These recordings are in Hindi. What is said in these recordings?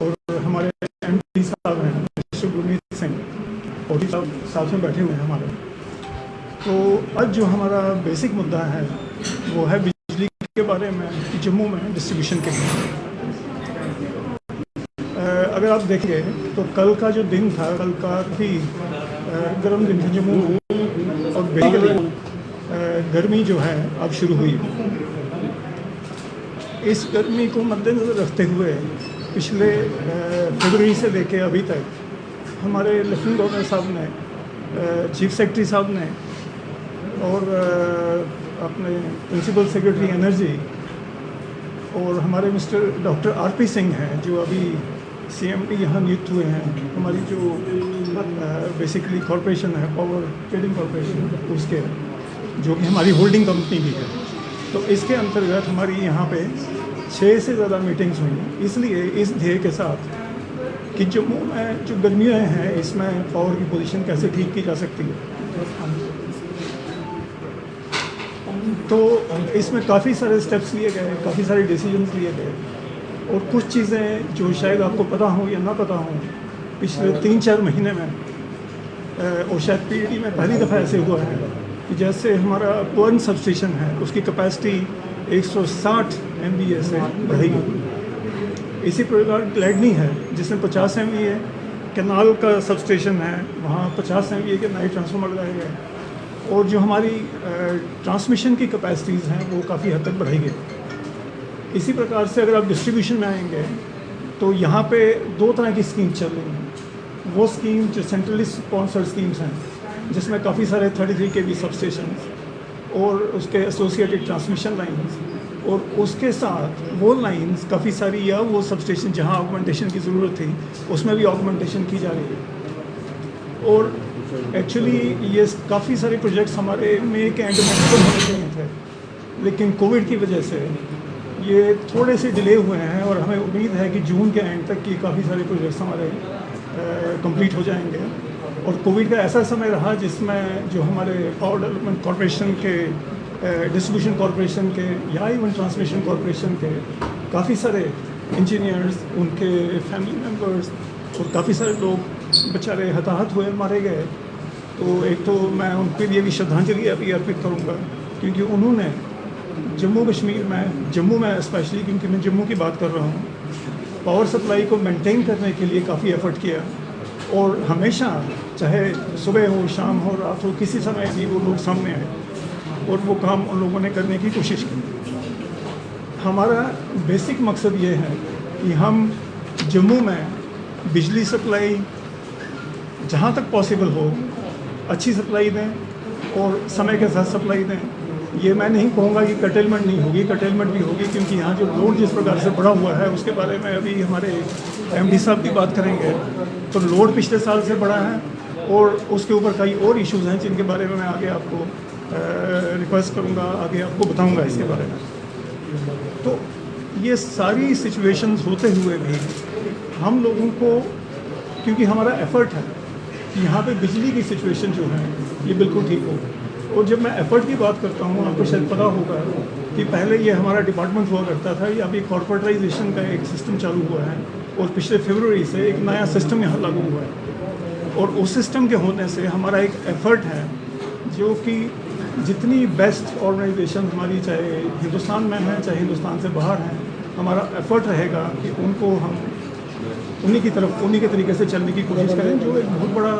और हमारे एमडी साहब हैं मिस्टर गुरमीत सिंह, और साथ में बैठे हुए हैं हमारे। तो आज जो हमारा बेसिक मुद्दा है वो है बिजली के बारे में, जम्मू में डिस्ट्रीब्यूशन के लिए। अगर आप देखेंगे तो कल का जो दिन था, कल काफ़ी गर्म दिन था जम्मू में, और बेसिकली गर्मी जो है अब शुरू हुई। इस गर्मी को मद्देनज़र रखते हुए पिछले फरवरी से लेके अभी तक हमारे लेफ्टिनेंट गवर्नर साहब ने, चीफ सेक्रेटरी साहब ने, और अपने प्रिंसिपल सेक्रेटरी एनर्जी और हमारे मिस्टर डॉक्टर आरपी सिंह हैं जो अभी सीएमडी यहाँ नियुक्त हुए हैं, हमारी जो बेसिकली कॉरपोरेशन है, पावर ट्रेडिंग कॉरपोरेशन, उसके, जो कि हमारी होल्डिंग कंपनी भी है। तो इसके अंतर्गत हमारी यहाँ पे 6 से ज़्यादा मीटिंग्स हुई, इसलिए इस ध्येय के साथ कि जम्मू में जो गर्मियाँ हैं इसमें पावर की पोजीशन कैसे ठीक की जा सकती है। तो इसमें काफ़ी सारे स्टेप्स लिए गए, काफ़ी सारे डिसीजंस लिए गए, और कुछ चीज़ें जो शायद आपको पता हो या ना पता हो, पिछले 3-4 महीने में और शायद पीईडी में पहली दफ़ा ऐसे हुआ है कि जैसे हमारा पुअन सबस्टेशन है उसकी कैपेसिटी 160 MVA से बढ़ी। इसी प्रकार ग्लैडनी है जिसमें 50 MVA, कैनाल का सबस्टेशन है वहाँ 50 MVA के नए ट्रांसफार्मर लगाए गए, और जो हमारी ट्रांसमिशन की कैपेसिटीज़ हैं वो काफ़ी हद तक बढ़ाई गई। इसी प्रकार से अगर आप डिस्ट्रीब्यूशन में आएंगे तो यहाँ पे 2 तरह की स्कीम चल रही हैं। वो स्कीम जो सेंट्रली स्पॉन्सर्ड स्कीम्स हैं जिसमें काफ़ी सारे 33 kV सबस्टेशन और उसके एसोसिएटेड ट्रांसमिशन लाइन्स, और उसके साथ वो लाइन्स काफ़ी सारी, या वो सबस्टेशन जहाँ ऑगमेंटेशन की ज़रूरत थी उसमें भी ऑगमेंटेशन की जा रही है। और एक्चुअली ये काफ़ी सारे प्रोजेक्ट्स हमारे मई के एंड में खत्म होने चाहिए थे, लेकिन कोविड की वजह से ये थोड़े से डिले हुए हैं, और हमें उम्मीद है कि जून के एंड तक की काफ़ी सारे प्रोजेक्ट्स हमारे कंप्लीट हो जाएंगे। और कोविड का ऐसा समय रहा जिसमें जो हमारे पावर डेवलपमेंट कॉरपोरेशन के, डिस्ट्रीब्यूशन कॉरपोरेशन के, या इवन ट्रांसमिशन कॉरपोरेशन के काफ़ी सारे इंजीनियर्स, उनके फैमिली मेम्बर्स और काफ़ी सारे लोग बेचारे हताहत हुए, मारे गए। तो एक तो मैं उनके लिए भी श्रद्धांजलि अभी अर्पित करूंगा, क्योंकि उन्होंने जम्मू कश्मीर में, जम्मू में स्पेशली क्योंकि मैं जम्मू की बात कर रहा हूँ, पावर सप्लाई को मेंटेन करने के लिए काफ़ी एफर्ट किया, और हमेशा चाहे सुबह हो, शाम हो, रात हो, किसी समय भी वो लोग सामने आए और वो काम उन लोगों ने करने की कोशिश की। हमारा बेसिक मकसद ये है कि हम जम्मू में बिजली सप्लाई जहाँ तक पॉसिबल हो अच्छी सप्लाई दें और समय के साथ सप्लाई दें। ये मैं नहीं कहूँगा कि कटेलमेंट नहीं होगी, कटेलमेंट भी होगी, क्योंकि यहाँ जो लोड जिस प्रकार से बढ़ा हुआ है उसके बारे में अभी हमारे एमडी साहब की बात करेंगे। तो लोड पिछले साल से बढ़ा है, और उसके ऊपर कई और इश्यूज़ हैं जिनके बारे में मैं आगे आपको रिक्वेस्ट करूँगा, आगे आपको बताऊँगा इसके बारे में। तो ये सारी सिचुएशंस होते हुए भी हम लोगों को, क्योंकि हमारा एफ़र्ट है कि यहाँ पे बिजली की सिचुएशन जो है ये बिल्कुल ठीक हो। और जब मैं एफ़र्ट की बात करता हूँ, आपको शायद पता होगा कि पहले ये हमारा डिपार्टमेंट हुआ करता था, या अभी कॉर्पोरेटाइजेशन का एक सिस्टम चालू हुआ है, और पिछले फरवरी से एक नया सिस्टम यहाँ लागू हुआ है। और उस सिस्टम के होने से हमारा एक एफ़र्ट है जो कि जितनी बेस्ट ऑर्गेनाइजेशन हमारी, चाहे हिंदुस्तान में है चाहे हिंदुस्तान से बाहर हैं, हमारा एफ़र्ट रहेगा कि उनको हम उन्हीं की तरफ, उन्हीं के तरीके से चलने की कोशिश करें, जो एक बहुत बड़ा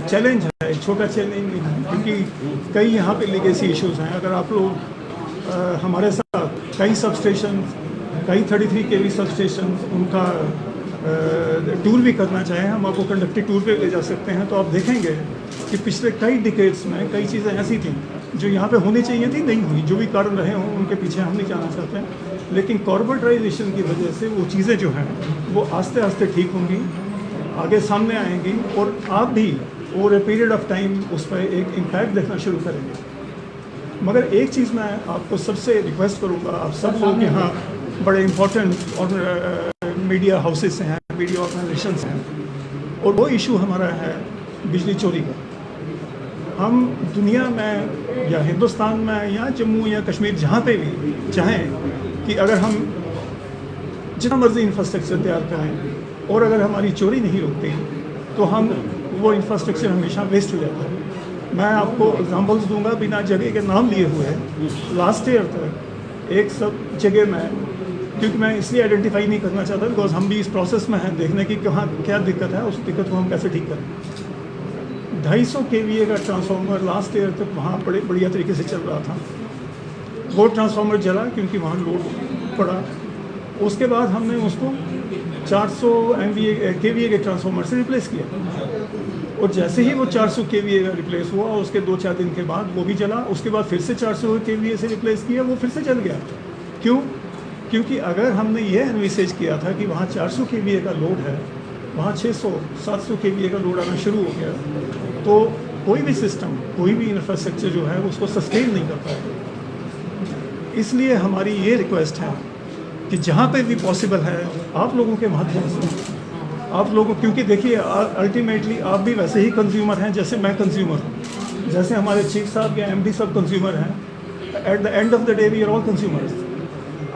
चैलेंज है, एक छोटा चैलेंज नहीं है, क्योंकि कई यहाँ पे लीगेसी इश्यूज़ हैं। अगर आप लोग हमारे साथ कई सबस्टेशन, कई 33 kV सबस्टेशन, उनका टूर भी करना चाहें, हम आपको कंडक्टिव टूर पे ले जा सकते हैं, तो आप देखेंगे कि पिछले कई डिकेड्स में कई चीज़ें ऐसी थी जो यहाँ पे होनी चाहिए थी, नहीं हुई। जो भी कारण रहे हों उनके पीछे हम नहीं जाना चाहते हैं, लेकिन कॉर्पोरेटाइजेशन की वजह से वो चीज़ें जो हैं वो आस्ते आस्ते ठीक होंगी, आगे सामने आएंगी, और आप भी over a period of time उस पर एक इम्पैक्ट देखना शुरू करेंगे। मगर एक चीज़ मैं आपको सबसे रिक्वेस्ट करूँगा, आप सब लोग यहाँ बड़े इम्पोर्टेंट और मीडिया हाउसेस हैं, मीडिया ऑर्गेनाइजेशंस हैं, और वो इशू हमारा है बिजली चोरी का। हम दुनिया में या हिंदुस्तान में या जम्मू या कश्मीर जहाँ पे भी चाहें कि अगर हम जितना मर्जी इंफ्रास्ट्रक्चर तैयार कराएं, और अगर हमारी चोरी नहीं रुकती तो हम वो इंफ्रास्ट्रक्चर हमेशा वेस्ट हो जाता है। मैं आपको एग्जांपल्स दूंगा बिना जगह के नाम लिए हुए। लास्ट ईयर तक एक सब जगह में, क्योंकि मैं इसलिए आइडेंटिफाई नहीं करना चाहता बिकॉज हम भी इस प्रोसेस में हैं देखने की कहाँ क्या दिक्कत है, उस दिक्कत को हम कैसे ठीक करें। 250 kVA का ट्रांसफार्मर लास्ट ईयर तक वहाँ बड़े बढ़िया तरीके से चल रहा था। वो ट्रांसफार्मर जला क्योंकि वहाँ लोड पड़ा। उसके बाद हमने उसको 400 kVA के ट्रांसफार्मर से रिप्लेस किया, और जैसे ही वो 400 kVA का रिप्लेस हुआ उसके 2-4 दिन के बाद वो भी जला। उसके बाद फिर से 400 kVA से रिप्लेस किया, वो फिर से जल गया। क्यों? क्योंकि अगर हमने ये एनविसेज किया था कि वहाँ 400 kVA का लोड है, वहाँ 600-700 kVA का लोड आना शुरू हो गया, तो कोई भी सिस्टम, कोई भी इंफ्रास्ट्रक्चर जो है उसको सस्टेन नहीं कर पाएगा। इसलिए हमारी ये रिक्वेस्ट है कि जहाँ पे भी पॉसिबल है आप लोगों के माध्यम से, आप लोगों, क्योंकि देखिए अल्टीमेटली आप भी वैसे ही कंज्यूमर हैं जैसे मैं कंज्यूमर हूँ, जैसे हमारे चीफ साहब या एमडी सब कंज्यूमर हैं। At the end of the day we are all consumers.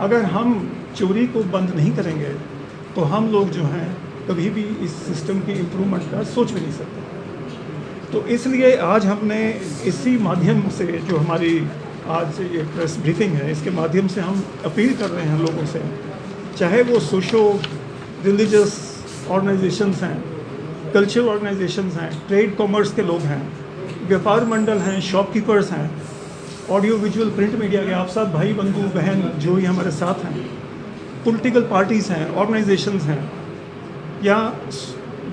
अगर हम चोरी को बंद नहीं करेंगे तो हम लोग जो हैं कभी भी इस सिस्टम की इम्प्रूवमेंट का सोच भी नहीं सकते। तो इसलिए आज हमने इसी माध्यम से, जो हमारी आज ये प्रेस ब्रीफिंग है, इसके माध्यम से हम अपील कर रहे हैं लोगों से, चाहे वो सोशो रिलीजियस ऑर्गेनाइजेशंस हैं, कल्चरल ऑर्गेनाइजेशंस हैं, ट्रेड कॉमर्स के लोग हैं, व्यापार मंडल हैं, शॉपकीपर्स हैं, ऑडियो विजुअल प्रिंट मीडिया के आप सब भाई बंधु बहन जो ही हमारे साथ हैं, पॉलिटिकल पार्टीज़ हैं, ऑर्गेनाइजेशंस हैं, या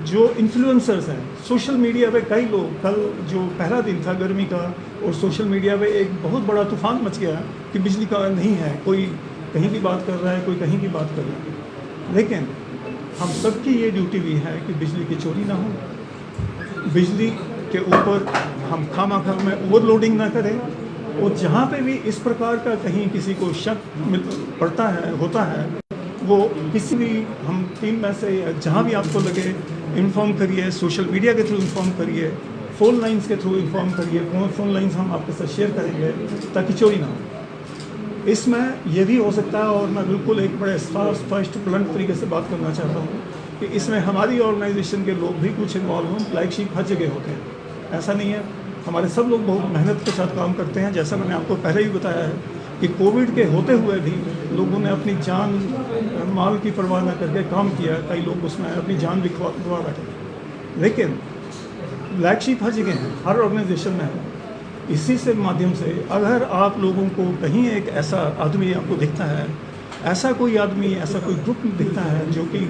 जो इन्फ्लुएंसर्स हैं। सोशल मीडिया पे कई लोग, कल जो पहला दिन था गर्मी का, और सोशल मीडिया पे एक बहुत बड़ा तूफान मच गया कि बिजली का नहीं है, कोई कहीं की बात कर रहा है, कोई कहीं की बात कर रहा है। लेकिन हम सबकी ये ड्यूटी भी है कि बिजली की चोरी ना हो, बिजली के ऊपर हम खामा में ओवरलोडिंग ना करें, और जहाँ पे भी इस प्रकार का कहीं किसी को शक पड़ता है, होता है, वो किसी भी हम टीम में से या जहाँ भी आपको लगे इन्फॉर्म करिए, सोशल मीडिया के थ्रू इन्फॉर्म करिए, फ़ोन लाइंस के थ्रू इन्फॉर्म करिए। फ़ोन लाइंस हम आपके साथ शेयर करेंगे ताकि चोरी ना हो। इसमें यह भी हो सकता है, और मैं बिल्कुल एक बड़े स्पष्ट ब्लंट तरीके से बात करना चाहता हूँ कि इसमें हमारी ऑर्गेनाइजेशन के लोग भी कुछ इन्वॉल्व हों। ब्लैक शीप हर जगह होते हैं, ऐसा नहीं है। हमारे सब लोग बहुत मेहनत के साथ काम करते हैं। जैसा मैंने आपको पहले ही बताया है कि कोविड के होते हुए भी लोगों ने अपनी जान माल की परवाह न करके काम किया। कई लोग उसमें अपनी जान भी गवा बैठे। लेकिन ब्लैक शीप हर जगह है, हर ऑर्गेनाइजेशन में है। इसी से माध्यम से अगर आप लोगों को कहीं एक ऐसा आदमी आपको दिखता है, ऐसा कोई आदमी, ऐसा कोई ग्रुप दिखता है जो कि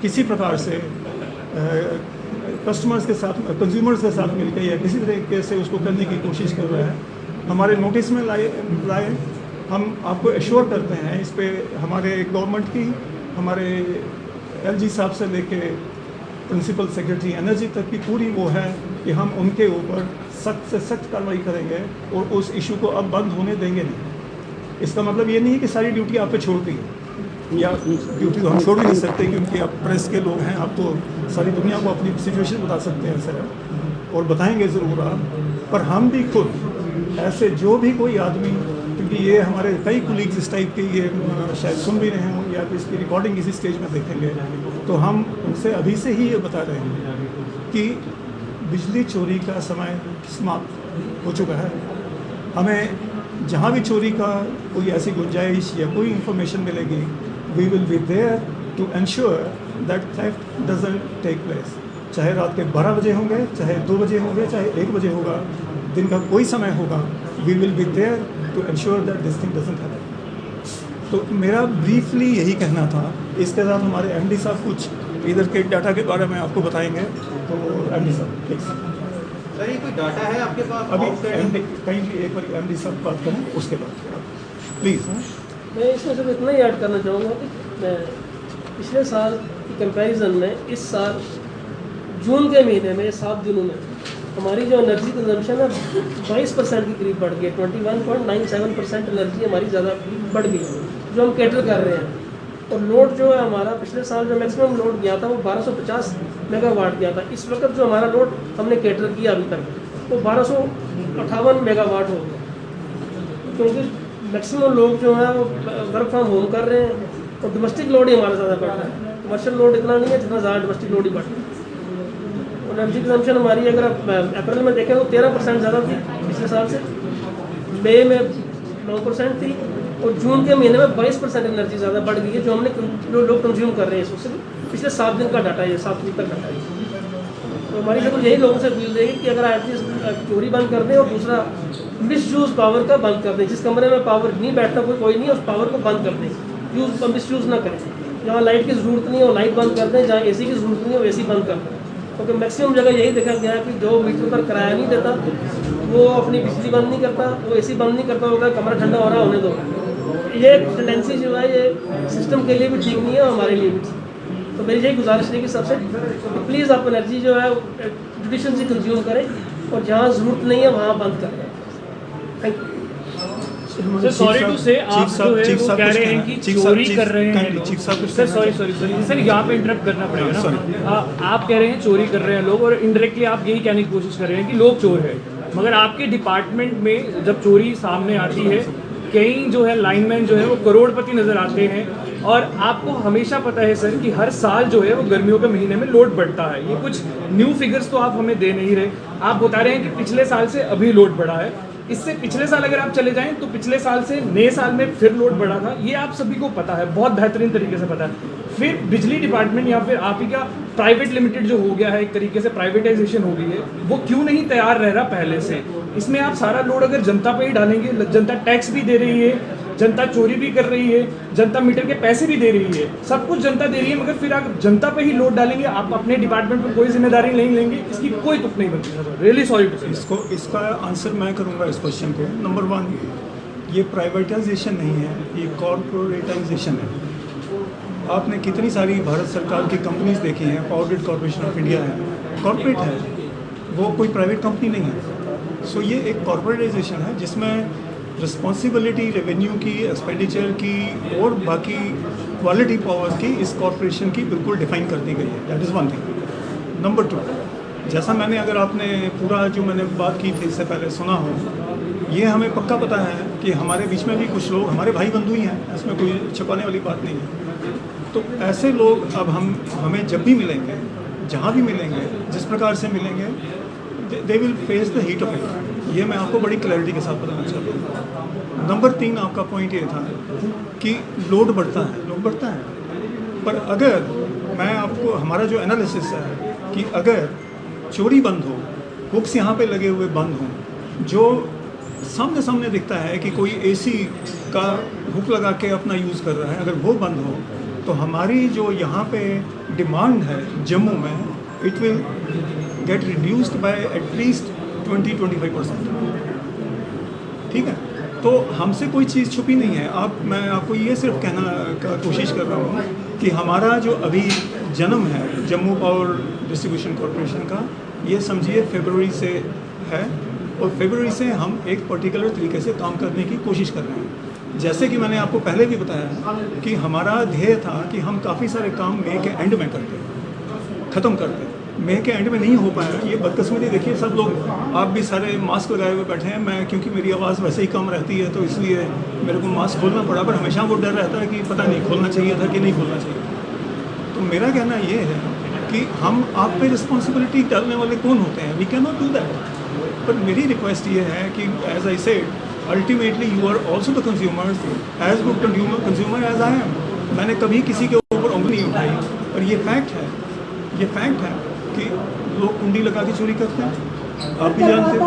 किसी प्रकार से कस्टमर्स के साथ, कंज्यूमर्स के साथ मिलकर या किसी तरीके से उसको करने की कोशिश कर रहा है, हमारे नोटिस में लाए। हम आपको एश्योर करते हैं इस पे, हमारे गवर्नमेंट की, हमारे एलजी साहब से लेके प्रिंसिपल सेक्रेटरी एनर्जी तक की पूरी वो है कि हम उनके ऊपर सख्त से सख्त कार्रवाई करेंगे और उस इशू को अब बंद होने देंगे नहीं। इसका मतलब ये नहीं है कि सारी ड्यूटी आप पे छोड़ दी, या ड्यूटी तो हम छोड़ भी नहीं सकते क्योंकि आप प्रेस के लोग हैं, आप तो सारी दुनिया को अपनी सिचुएशन बता सकते हैं सर, और बताएंगे ज़रूर आप। पर हम भी खुद ऐसे जो भी कोई आदमी, क्योंकि ये हमारे कई कुलीग्स इस टाइप के ये शायद सुन भी रहे हों या इसकी रिकॉर्डिंग किसी स्टेज में देखेंगे, तो हम उनसे अभी से ही ये बता रहे हैं कि बिजली चोरी का समय समाप्त हो चुका है। हमें जहाँ भी चोरी का कोई ऐसी गुंजाइश या कोई इंफॉर्मेशन मिलेगी, we will be there to ensure that theft doesn't take place. चाहे रात के 12 बजे होंगे, चाहे 2 बजे होंगे, चाहे 1 बजे होगा, दिन का कोई समय होगा, we will be there to ensure that this thing doesn't happen. तो मेरा ब्रीफली यही कहना था। इसके साथ हमारे एमडी साहब कुछ इधर के डाटा के बारे में आपको बताएंगे। तो एमडी साहब प्लीज़। सर, ये कोई डाटा है आपके पास? अभी एमडी कहीं भी एक बार एमडी साहब बात करें, उसके बाद प्लीज़। मैं इसमें सिर्फ इतना ही ऐड करना चाहूँगा कि पिछले साल की कंपैरिजन में इस साल जून के महीने में 7 दिनों में हमारी जो एनर्जी कंजम्पशन है 22% के करीब बढ़ गई। 21.97% एनर्जी हमारी ज़्यादा बढ़ गई जो हम कैटर कर रहे हैं। और लोड जो है हमारा पिछले साल जो मैक्सिमम लोड गया था वो 1250 मेगावाट गया था। इस वक्त जो हमारा लोड हमने कैटर किया अभी तक वो 1258 मेगावाट हो गया, क्योंकि मैक्सिमम लोग जो हैं वो वर्क फ्रॉम होम कर रहे हैं। और डोमेस्टिक लोड ही हमारा ज़्यादा बढ़ रहा है, कमर्शियल लोड इतना नहीं है जितना ज़्यादा डोमेस्टिक लोड ही बढ़ रहा है। और एनर्जी कंजम्पशन हमारी अगर आप अप्रैल में देखें तो 13% ज़्यादा थी पिछले साल से, मई में 9% थी, और जून के महीने में 22% एनर्जी ज़्यादा बढ़ गई है जो हमने जो लोग कंज्यूम कर रहे हैं इसको। सिर्फ पिछले 7 दिन का डाटा है, 7 वीक तक डाटा है। तो हमारी तो यही लोगों से अपील रहेगी कि अगर एटलीस्ट चोरी बंद कर दें, और दूसरा मिसयूज़ पावर का बंद कर दें। जिस कमरे में पावर नहीं बैठता कोई नहीं है, उस पावर को बंद कर दें, मिसयूज़ ना करें। जहाँ लाइट की ज़रूरत नहीं है वो लाइट बंद कर दें, जहाँ एसी की ज़रूरत नहीं है वो एसी बंद कर दें। क्योंकि मैक्सिमम जगह यही देखा गया है कि जो मीटर पर किराया नहीं देता वो अपनी बिजली बंद नहीं करता, वो एसी बंद नहीं करता, होगा कमरा ठंडा हो रहा होने दो। ये टेंडेंसी जो है ये सिस्टम के लिए भी ठीक नहीं है और हमारे लिए भी ठीक। तो मेरी यही गुजारिश है कि सबसे प्लीज़ आप एनर्जी जो है जुडिशली कंज्यूम करें, और जहाँ ज़रूरत नहीं है वहाँ बंद करें। Thank you. Sir sorry to say आप जो है वो कह रहे हैं कि चोरी कर रहे हैं लोग। सर सॉरी सर यहाँ पे इंटरप्ट करना पड़ेगा ना। आप कह रहे हैं चोरी कर रहे हैं लोग, और इनडायरेक्टली आप यही कहने की कोशिश कर रहे हैं कि लोग चोर है। मगर आपके डिपार्टमेंट में जब चोरी सामने आती है, कई जो है लाइनमैन जो है वो करोड़पति नज़र आते हैं, और आपको हमेशा पता है सर कि हर साल जो है वो गर्मियों के महीने में लोड बढ़ता है। ये कुछ न्यू फिगर्स तो आप हमें दे नहीं रहे, आप बता रहे हैं कि पिछले साल से अभी लोड बढ़ा है। इससे पिछले साल अगर आप चले जाएं तो पिछले साल से नए साल में फिर लोड बढ़ा था, ये आप सभी को पता है, बहुत बेहतरीन तरीके से पता है। फिर बिजली डिपार्टमेंट या फिर आप ही का प्राइवेट लिमिटेड जो हो गया है, एक तरीके से प्राइवेटाइजेशन हो गई है, वो क्यों नहीं तैयार रह रहा पहले से? इसमें आप सारा लोड अगर जनता पे ही डालेंगे, जनता टैक्स भी दे रही है, जनता चोरी भी कर रही है, जनता मीटर के पैसे भी दे रही है, सब कुछ जनता दे रही है, मगर फिर आप जनता पे ही लोड डालेंगे, आप अपने डिपार्टमेंट पर कोई जिम्मेदारी नहीं लेंगे, इसकी कोई तुक नहीं बनती सर। रियली सॉरी टू से। इसका आंसर मैं करूंगा इस क्वेश्चन को। नंबर 1, ये प्राइवेटाइजेशन नहीं है, ये कॉर्पोरेटाइजेशन है। आपने कितनी सारी भारत सरकार की कंपनीज देखी हैं, power grid corporation of India है, कॉर्पोरेट है, वो कोई प्राइवेट कंपनी नहीं है। सो ये एक कॉर्पोरेटाइजेशन है जिसमें रिस्पॉन्सिबिलिटी रेवेन्यू की, एक्सपेंडिचर की और बाकी क्वालिटी पावर्स की इस कॉर्पोरेशन की बिल्कुल डिफाइन कर दी गई है। That is one thing. Number 2, जैसा मैंने अगर आपने पूरा जो मैंने बात की थी इससे पहले सुना हो, ये हमें पक्का पता है कि हमारे बीच में भी कुछ लोग हमारे भाई बंधु ही हैं, इसमें कोई छुपाने वाली बात नहीं है। तो ऐसे लोग अब हमें जब भी मिलेंगे, जहाँ भी मिलेंगे, जिस प्रकार से मिलेंगे, they will face the heat of it. ये मैं आपको बड़ी क्लैरिटी के साथ बताना चाहता हूँ। नंबर 3, आपका पॉइंट ये था कि लोड बढ़ता है, पर अगर मैं आपको हमारा जो एनालिसिस है कि अगर चोरी बंद हो, हुक्स यहाँ पे लगे हुए बंद हों, जो सामने दिखता है कि कोई एसी का हुक लगा के अपना यूज़ कर रहा है, अगर वो बंद हो तो हमारी जो यहाँ पे डिमांड है जम्मू में, it will get reduced by at least 20-25%। ठीक है, तो हमसे कोई चीज़ छुपी नहीं है। मैं आपको ये सिर्फ कहना का कोशिश कर रहा हूँ कि हमारा जो अभी जन्म है जम्मू पावर डिस्ट्रीब्यूशन कॉरपोरेशन का, ये समझिए फरवरी से है, और फरवरी से हम एक पर्टिकुलर तरीके से काम करने की कोशिश कर रहे हैं। जैसे कि मैंने आपको पहले भी बताया कि हमारा ध्येय था कि हम काफ़ी सारे काम मई के एंड में ख़त्म करते। मई के एंड में नहीं हो पाया, ये बदकिस्मती। देखिए सब लोग, आप भी सारे मास्क लगाए हुए बैठे हैं, मैं क्योंकि मेरी आवाज़ वैसे ही कम रहती है तो इसलिए मेरे को मास्क खोलना पड़ा, पर हमेशा वो डर रहता है कि पता नहीं खोलना चाहिए था कि नहीं खोलना चाहिए था। तो मेरा कहना ये है कि हम आप पे रिस्पॉन्सिबिलिटी डालने वाले कौन होते हैं? We can not do that. पर मेरी रिक्वेस्ट ये है कि as I said, ultimately you are also the consumers, as good consumer as I am. मैंने कभी किसी के ऊपर उंगली नहीं उठाई, और ये फैक्ट है कि लोग कुंडी लगा के चोरी करते हैं। आप भी जानते हो।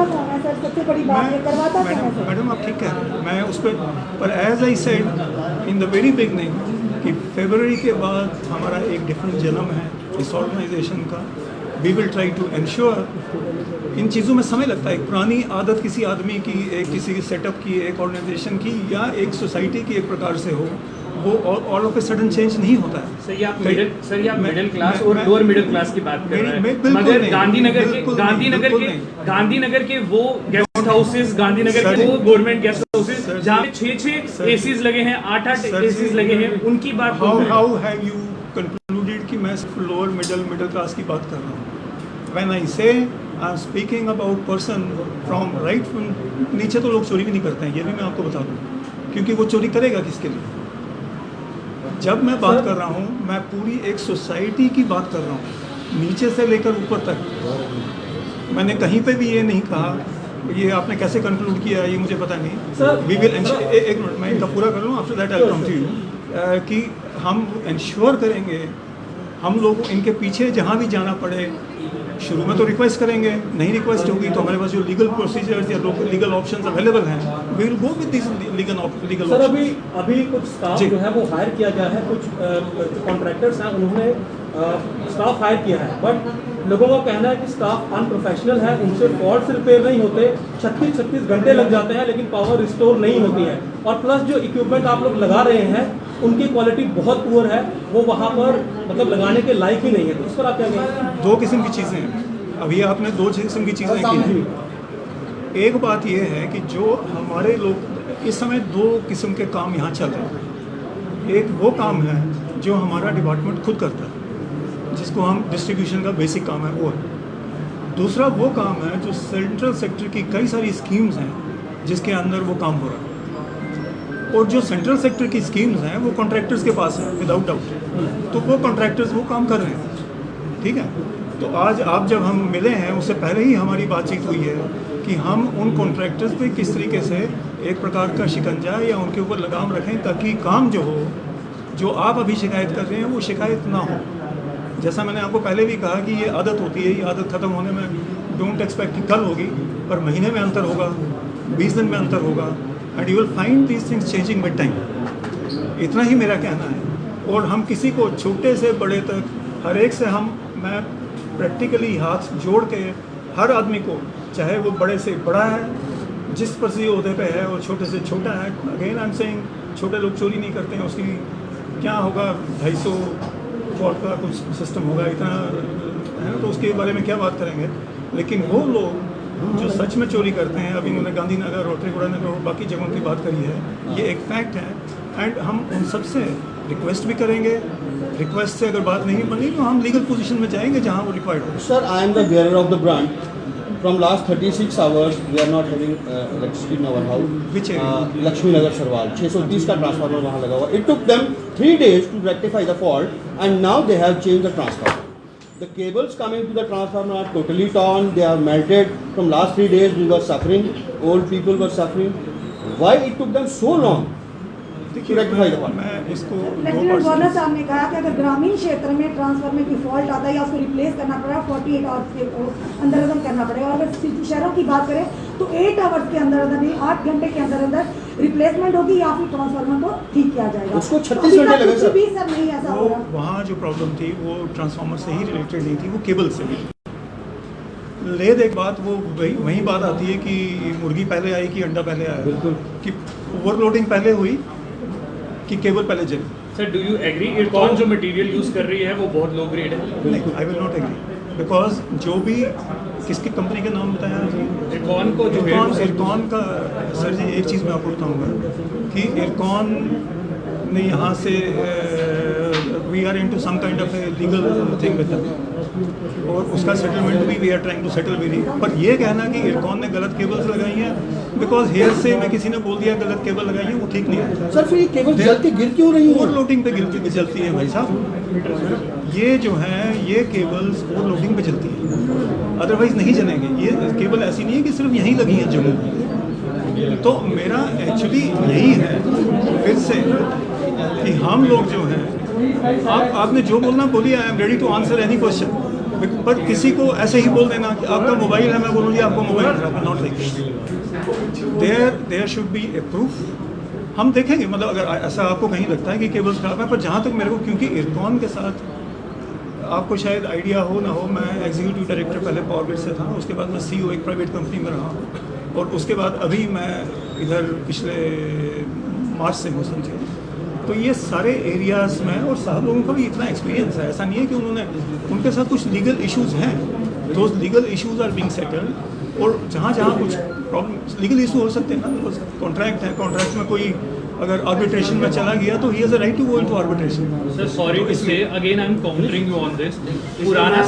मैडम आप ठीक कह रहे हैं, मैं उस पर as I said in the very beginning कि फरवरी के बाद हमारा एक डिफरेंट जन्म है इस ऑर्गेनाइजेशन का। We will try to ensure. इन चीज़ों में समय लगता है। एक पुरानी आदत किसी आदमी की, एक किसी सेटअप की, एक ऑर्गेनाइजेशन की या एक सोसाइटी की एक प्रकार से हो, वो all of a sudden change नहीं होता है। सर ये आप मिडिल क्लास और लोअर मिडिल क्लास की बात कर रहे हैं, मगर गांधीनगर के वो गेस्ट हाउसेस, गांधीनगर के वो गवर्नमेंट गेस्ट हाउसेस जहाँ 6 एसीज लगे हैं, 8 एसीज लगे हैं, उनकी बात हाउ हैव यू कंक्लूडेड कि मैं सिर्फ लोअर मिडिल क्लास की बात कर रहा हूँ? व्हेन आई से I am speaking about person from right, नीचे तो लोग चोरी भी नहीं करते हैं, ये भी मैं आपको बता दूँ, क्योंकि वो चोरी करेगा किसके लिए? जब मैं बात कर रहा हूँ, मैं पूरी एक सोसाइटी की बात कर रहा हूँ, नीचे से लेकर ऊपर तक। मैंने कहीं पे भी ये नहीं कहा, ये आपने कैसे कंक्लूड किया ये मुझे पता नहीं। वी विल एक मिनट मैं इनका पूरा कर लूँ, after that I will come to you, कि हम इंश्योर करेंगे, हम लोग इनके पीछे जहाँ भी जाना पड़े, शुरू में तो रिक्वेस्ट करेंगे, नहीं रिक्वेस्ट होगी तो हमारे पास जो लीगल प्रोसीजर्स या लीगल ऑप्शंस अवेलेबल हैं, we will go with this legal sir option. अभी कुछ स्टाफ जो है वो हायर किया गया है, कुछ कॉन्ट्रैक्टर्स हैं उन्होंने स्टाफ हायर किया है, बट लोगों का कहना है कि स्टाफ अनप्रोफेशनल है, उनसे फॉल्ट्स रिपेयर नहीं होते, 36 घंटे लग जाते हैं लेकिन पावर रिस्टोर नहीं होती है, और प्लस जो इक्विपमेंट आप लोग लगा रहे हैं उनकी क्वालिटी बहुत पुअर है, वो वहाँ पर मतलब लगाने के लायक ही नहीं है। तो इस पर आप क्या कहेंगे? दो किस्म की चीज़ें हैं, अभी आपने दो किस्म की चीज़ें की हैं। एक बात यह है कि जो हमारे लोग इस समय दो किस्म के काम यहाँ चल रहे हैं। एक वो काम है जो हमारा डिपार्टमेंट खुद करता है, जिसको हम डिस्ट्रीब्यूशन का बेसिक काम है वो है। दूसरा वो काम है जो सेंट्रल सेक्टर की कई सारी स्कीम्स हैं जिसके अंदर वो काम हो रहा है, और जो सेंट्रल सेक्टर की स्कीम्स हैं वो कॉन्ट्रैक्टर्स के पास हैं विदाउट डाउट, तो वो कॉन्ट्रैक्टर्स वो काम कर रहे हैं, ठीक है। तो आज आप जब हम मिले हैं उससे पहले ही हमारी बातचीत हुई है कि हम उन कॉन्ट्रैक्टर्स पे किस तरीके से एक प्रकार का शिकंजा या उनके ऊपर लगाम रखें ताकि काम जो हो, जो आप अभी शिकायत कर रहे हैं वो शिकायत ना हो। जैसा मैंने आपको पहले भी कहा कि ये आदत होती है, ये आदत ख़त्म होने में डोंट एक्सपेक्ट कि कल होगी, पर महीने में अंतर होगा, 20 दिन में अंतर होगा, and you will find these things changing with time. इतना ही मेरा कहना है। और हम किसी को छोटे से बड़े तक हर एक से मैं प्रैक्टिकली हाथ जोड़ के हर आदमी को, चाहे वो बड़े से बड़ा है, जिस पर से ओहदे पे है, और छोटे से छोटा है, अगेन आई एम सेइंग, छोटे लोग चोरी नहीं करते हैं, उसकी क्या होगा 250 वॉट का कुछ सिस्टम होगा, इतना है तो उसके बारे में क्या बात करेंगे। लेकिन वो लोग जो सच में चोरी करते हैं, अभी उन्होंने गांधीनगर, रोटरीगुड़ा नगर और बाकी जगहों की बात करी है, ये एक फैक्ट है। एंड हम उन सब से रिक्वेस्ट भी करेंगे, रिक्वेस्ट से अगर बात नहीं बनी तो हम लीगल पोजीशन में जाएंगे जहां वो रिक्वायर्ड हो। Sir, I am the bearer of the brand. From last 36 hours, we are not having electricity in our house. Which area? Lakshmi Nagar Sarwal. 630 का ट्रांसफार्मर वहाँ लगा हुआ. It took them 3 days to rectify the fault, and now they have changed the transformer. The cables coming to the transformer are totally torn. They are melted. From last 3 days, we were suffering. Old people were suffering. Why it took them so long? देखिए, मैं इसको लेफ्टिनेंट गवर्नर साहब ने कहा कि अगर ग्रामीण क्षेत्र में ट्रांसफार्मर की फॉल्ट आता है या उसको रिप्लेस करना पड़ेगा 48 आवर्स के अंदर करना पड़ेगा, और अगर शहरों की बात करें तो 8 आवर्स के अंदर नहीं 8 घंटे के अंदर रिप्लेसमेंट होगी या फिर ट्रांसफार्मर को ठीक किया जाएगा। उसको 36 घंटे लगे सर। भी सर नहीं ऐसा हो रहा। वहाँ जो प्रॉब्लम थी वो ट्रांसफार्मर से ही रिलेटेड नहीं थी, वो केबल से भी। ले देख बात वो वही बात आती है कि मुर्गी पहले आई कि अंडा पहले आया, बिल्कुल, कि ओवरलोडिंग पहले हुई कि केबल पहले जली। Sir do you agree IRCON जो मटेरियल यूज़ कर रही है वो बहुत लो ग्रेड है? नहीं, I will not agree, because जो भी किसकी कंपनी का नाम बताया जी? इरकॉन को जो इरकॉन का सर जी एक चीज़ मैं आपको बताऊँगा कि इरकॉन ने यहाँ से we are into some kind of a legal thing with them, और उसका सेटलमेंट भी we are trying to settle भी नहीं। पर ये कहना कि इरकॉन ने गलत केबल्स लगाई हैं बिकॉज हेयर से में किसी ने बोल दिया गलत केबल लगाई है, वो ठीक नहीं है सर। फिर ये केबल जल के गिर क्यों रही है? ओवरलोडिंग पे जलती है भाई साहब। ये जो है ये केबल्स ओवरलोडिंग पे जलती है, अदरवाइज नहीं जलेंगे। ये केबल ऐसी नहीं है कि सिर्फ यहीं लगी हैं जम्मू। तो मेरा एक्चुअली यही है फिर से कि हम लोग जो हैं, आपने जो बोलना बोलिए, I am ready to answer any question, पर किसी को ऐसे ही बोल देना कि आपका मोबाइल है, मैं बोलूँगी आपको मोबाइल खराब है, not like there should be a proof. हम देखेंगे, मतलब अगर ऐसा आपको कहीं लगता है कि केबल्स खराब है, पर जहाँ तक मेरे को, क्योंकि इरकॉन के साथ आपको शायद आइडिया हो ना हो, मैं एग्जीक्यूटिव डायरेक्टर पहले पावर ग्रिड से था, उसके बाद मैं CEO एक प्राइवेट कंपनी में रहा हूँ, और उसके बाद अभी मैं इधर पिछले मार्च से हूँ समझे। तो ये सारे एरियाज़ में, और साहब लोगों का भी इतना एक्सपीरियंस है, ऐसा नहीं है कि उनके साथ कुछ लीगल इश्यूज़ हैं, दो legal issues are being settled. और जहाँ जहाँ कुछ प्रॉब्लम लीगल इशू हो सकते हैं ना, कॉन्ट्रैक्ट है, कॉन्ट्रैक्ट में कोई अगर आर्बिट्रेशन में चला गया तो he has a right to go into arbitration. Sir sorry to say again I am countering you on this, पुराना